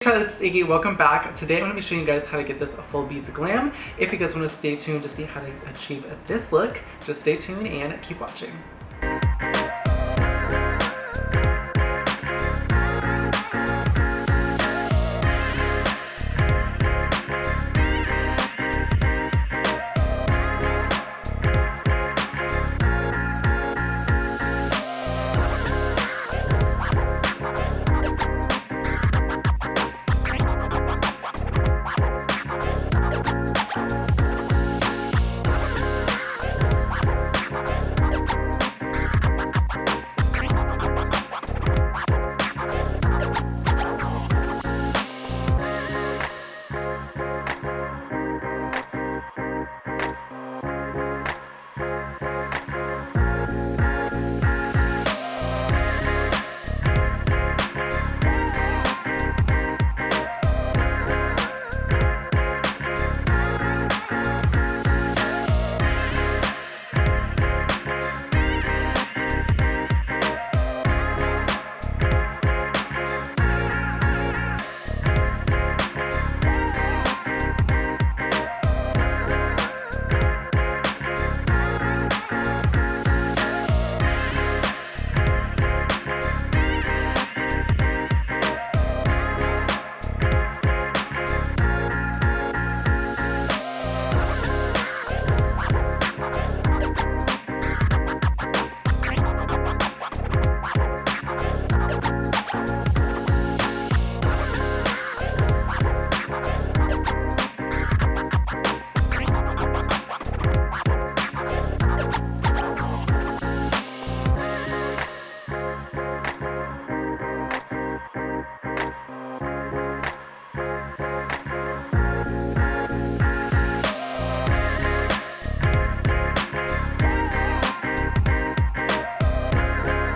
Hi, this is Iggy. Welcome back. Today I'm going to be showing you guys how to get this full beads glam. If you guys want to stay tuned to see how to achieve this look, just stay tuned and keep watching.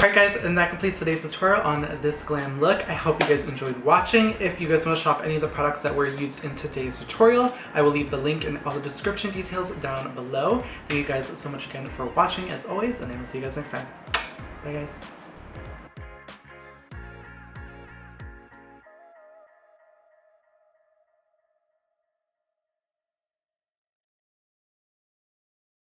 Alright guys, and that completes today's tutorial on this glam look. I hope you guys enjoyed watching. If you guys want to shop any of the products that were used in today's tutorial, I will leave the link in all the description details down below. Thank you guys so much again for watching as always, and I will see you guys next time. Bye guys.